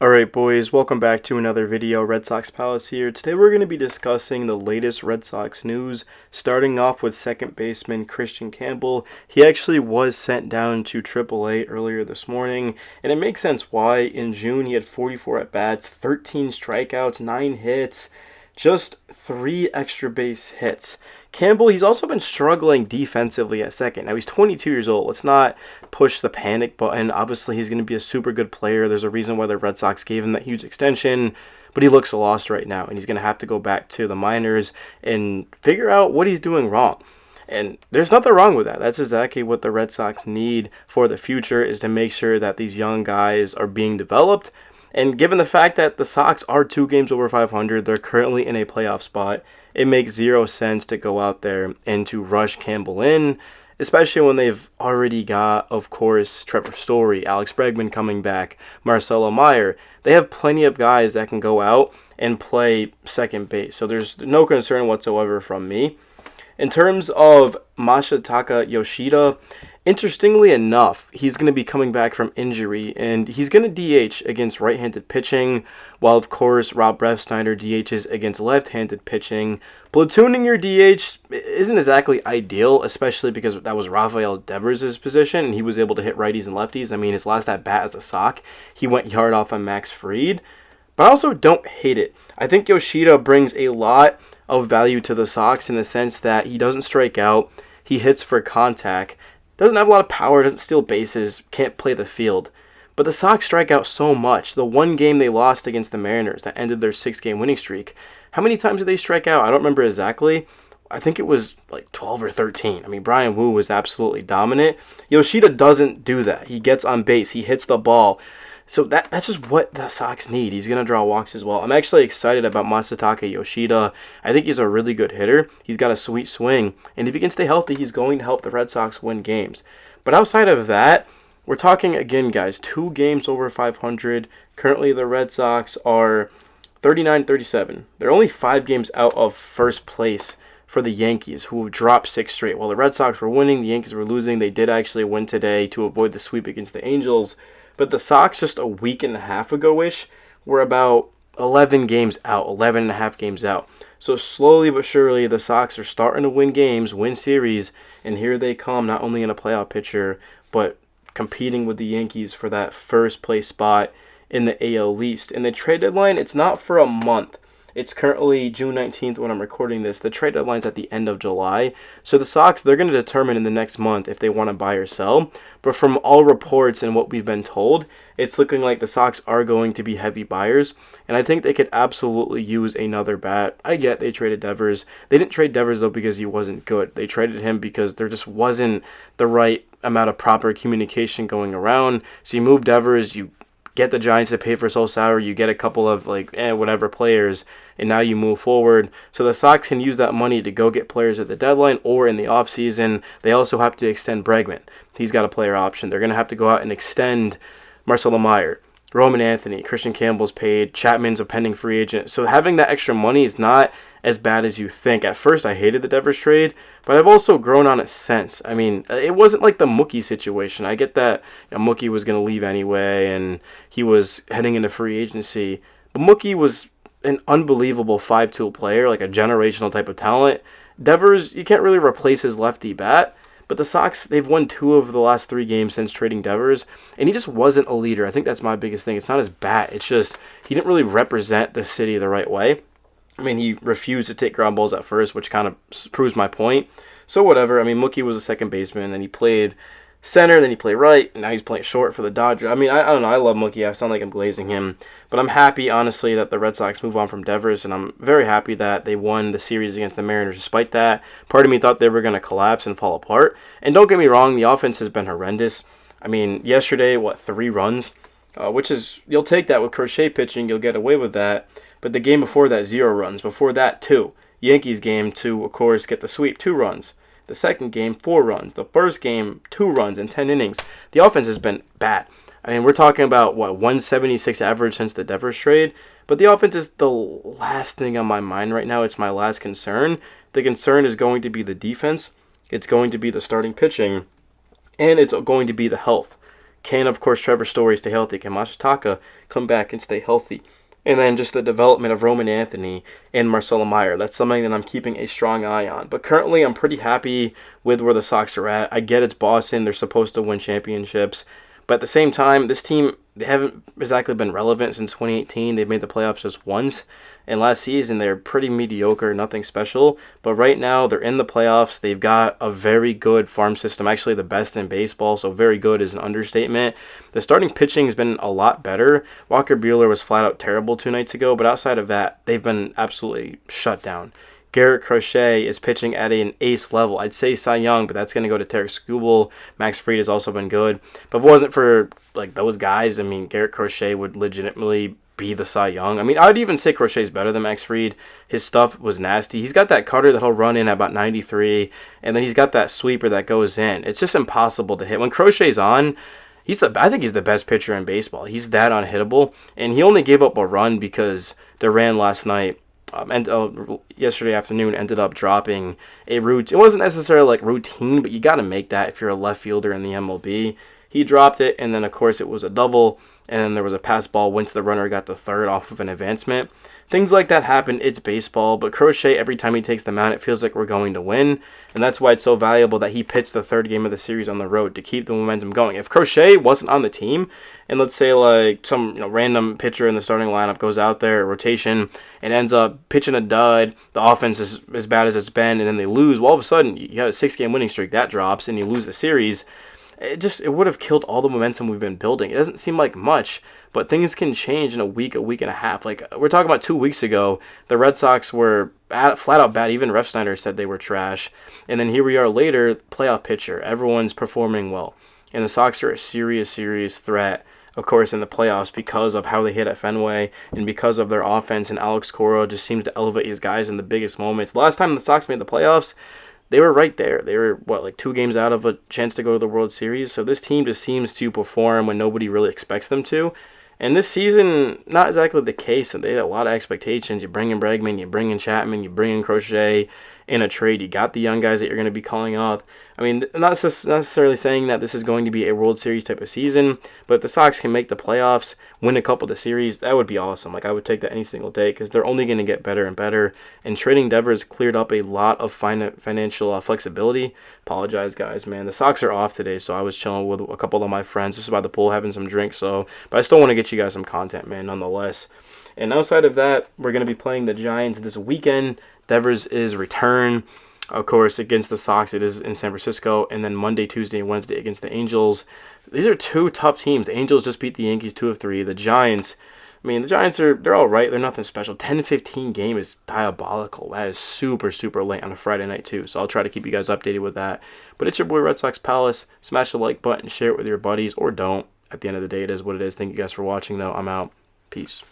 Alright boys, welcome back to another video. Red Sox Palace here. Today we're going to be discussing the latest Red Sox news, starting off with second baseman Christian Campbell. He actually was sent down to AAA earlier this morning, and it makes sense why. In June he had 44 at-bats, 13 strikeouts, 9 hits, just 3 extra base hits. Campbell, he's also been struggling defensively at second. Now, he's 22 years old. Let's not push the panic button. Obviously, he's going to be a super good player. There's a reason why the Red Sox gave him that huge extension, but he looks lost right now, and he's going to have to go back to the minors and figure out what he's doing wrong. And there's nothing wrong with that. That's exactly what the Red Sox need for the future, is to make sure that these young guys are being developed. And given the fact that the Sox are 2 games over 500, they're currently in a playoff spot, it makes zero sense to go out there and to rush Campbell in, especially when they've already got, of course, Trevor Story, Alex Bregman coming back, Marcelo Meyer. They have plenty of guys that can go out and play second base, so there's no concern whatsoever from me. In terms of Masataka Yoshida, interestingly enough, he's going to be coming back from injury, and he's going to DH against right-handed pitching, while, of course, Rob Refsnyder DHs against left-handed pitching. Platooning your DH isn't exactly ideal, especially because that was Rafael Devers' position, and he was able to hit righties and lefties. I mean, his last at-bat as a Sox, he went yard off on Max Fried. But I also don't hate it. I think Yoshida brings a lot of value to the Sox in the sense that he doesn't strike out, he hits for contact, doesn't have a lot of power, doesn't steal bases, can't play the field. But the Sox strike out so much. The one game they lost against the Mariners that ended their 6-game winning streak, how many times did they strike out? I don't remember exactly. I think it was like 12 or 13. I mean, Brian Wu was absolutely dominant. Yoshida doesn't do that. He gets on base, he hits the ball. So that's just what the Sox need. He's going to draw walks as well. I'm actually excited about Masataka Yoshida. I think he's a really good hitter. He's got a sweet swing. And if he can stay healthy, he's going to help the Red Sox win games. But outside of that, we're talking, again, guys, 2 games over 500. Currently, the Red Sox are 39-37. They're only 5 games out of first place for the Yankees, who have dropped 6 straight. While the Red Sox were winning, the Yankees were losing. They did actually win today to avoid the sweep against the Angels. But the Sox just a week and a half ago-ish were about 11 games out, 11 and a half games out. So slowly but surely, the Sox are starting to win games, win series, and here they come, not only in a playoff picture, but competing with the Yankees for that first place spot in the AL East. And the trade deadline, it's not for a month. It's currently June 19th when I'm recording this. The trade deadline's at the end of July. So the Sox, they're going to determine in the next month if they want to buy or sell. But from all reports and what we've been told, it's looking like the Sox are going to be heavy buyers. And I think they could absolutely use another bat. I get they traded Devers. They didn't trade Devers, though, because he wasn't good. They traded him because there just wasn't the right amount of proper communication going around. So you move Devers, you get the Giants to pay for Sol Sauer, you get a couple of whatever players, and now you move forward. So the Sox can use that money to go get players at the deadline or in the offseason. They also have to extend Bregman. He's got a player option. They're going to have to go out and extend Marcelo Meyer, Roman Anthony, Christian Campbell's paid, Chapman's a pending free agent. So having that extra money is not as bad as you think. At first, I hated the Devers trade, but I've also grown on it since. I mean, it wasn't like the Mookie situation. I get that Mookie was going to leave anyway, and he was heading into free agency. But Mookie was an unbelievable 5-tool player, like a generational type of talent. Devers, you can't really replace his lefty bat. But the Sox, they've won 2 of the last 3 games since trading Devers, and he just wasn't a leader. I think that's my biggest thing. It's not his bat. It's just he didn't really represent the city the right way. I mean, he refused to take ground balls at first, which kind of proves my point. So whatever. I mean, Mookie was a second baseman, and he played center, then he played right, and now he's playing short for the Dodgers. I mean, I don't know. I love Mookie. I sound like I'm glazing him. But I'm happy, honestly, that the Red Sox move on from Devers, and I'm very happy that they won the series against the Mariners despite that. Part of me thought they were going to collapse and fall apart. And don't get me wrong, the offense has been horrendous. I mean, yesterday, 3 runs? Which is, you'll take that with Crochet pitching. You'll get away with that. But the game before that, 0 runs. Before that, 2. Yankees game to, of course, get the sweep, 2 runs. The second game, 4 runs. The first game, 2 runs in 10 innings. The offense has been bad. I mean, we're talking about, 176 average since the Devers trade? But the offense is the last thing on my mind right now. It's my last concern. The concern is going to be the defense. It's going to be the starting pitching. And it's going to be the health. Can, of course, Trevor Story stay healthy? Can Masataka come back and stay healthy? And then just the development of Roman Anthony and Marcelo Meyer. That's something that I'm keeping a strong eye on. But currently, I'm pretty happy with where the Sox are at. I get it's Boston. They're supposed to win championships. But at the same time, this team, they haven't exactly been relevant since 2018. They've made the playoffs just once. And last season, they're pretty mediocre, nothing special. But right now, they're in the playoffs. They've got a very good farm system, actually the best in baseball. So very good is an understatement. The starting pitching has been a lot better. Walker Buehler was flat out terrible 2 nights ago. But outside of that, they've been absolutely shut down. Garrett Crochet is pitching at an ace level. I'd say Cy Young, but that's going to go to Tarek Skubal. Max Fried has also been good. But if it wasn't for like those guys, I mean, Garrett Crochet would legitimately be the Cy Young. I mean, I would even say Crochet's better than Max Fried. His stuff was nasty. He's got that cutter that he'll run in at about 93, and then he's got that sweeper that goes in. It's just impossible to hit. When Crochet's on, I think he's the best pitcher in baseball. He's that unhittable, and he only gave up a run because Duran last night yesterday afternoon ended up dropping a routine. It wasn't necessarily like routine, but you got to make that if you're a left fielder in the MLB. He dropped it, and then of course it was a double, and then there was a pass ball once the runner got to third off of an advancement. Things like that happen. It's baseball, but Crochet, every time he takes the mound, it feels like we're going to win, and that's why it's so valuable that he pitched the third game of the series on the road to keep the momentum going. If Crochet wasn't on the team, and let's say like some random pitcher in the starting lineup goes out there, rotation, and ends up pitching a dud, the offense is as bad as it's been, and then they lose, well, all of a sudden, you have a 6-game winning streak, that drops, and you lose the series. It would have killed all the momentum we've been building. It doesn't seem like much, but things can change in a week and a half. Like, we're talking about 2 weeks ago, the Red Sox were flat out bad. Even Refsnyder said they were trash. And then here we are later, playoff pitcher. Everyone's performing well. And the Sox are a serious threat, of course, in the playoffs because of how they hit at Fenway and because of their offense. And Alex Cora just seems to elevate his guys in the biggest moments. The last time the Sox made the playoffs, they were right there. They were, like 2 games out of a chance to go to the World Series. So this team just seems to perform when nobody really expects them to. And this season, not exactly the case. They had a lot of expectations. You bring in Bregman, you bring in Chapman, you bring in Crochet in a trade. You got the young guys that you're going to be calling up. I mean, not necessarily saying that this is going to be a World Series type of season, but if the Sox can make the playoffs, win a couple of the series, that would be awesome. Like, I would take that any single day because they're only going to get better and better. And trading Devers cleared up a lot of financial flexibility. Apologize, guys, man. The Sox are off today, so I was chilling with a couple of my friends just by the pool having some drinks. But I still want to get you guys some content, man, nonetheless. And outside of that, we're going to be playing the Giants this weekend. Devers is return. Of course, against the Sox, it is in San Francisco, and then Monday, Tuesday, and Wednesday against the Angels. These are 2 tough teams. The Angels just beat the Yankees 2 of 3. The Giants, the Giants they're all right. They're nothing special. 10-15 game is diabolical. That is super late on a Friday night too. So I'll try to keep you guys updated with that. But it's your boy Red Sox Palace. Smash the like button, share it with your buddies, or don't. At the end of the day, it is what it is. Thank you guys for watching, though. I'm out. Peace.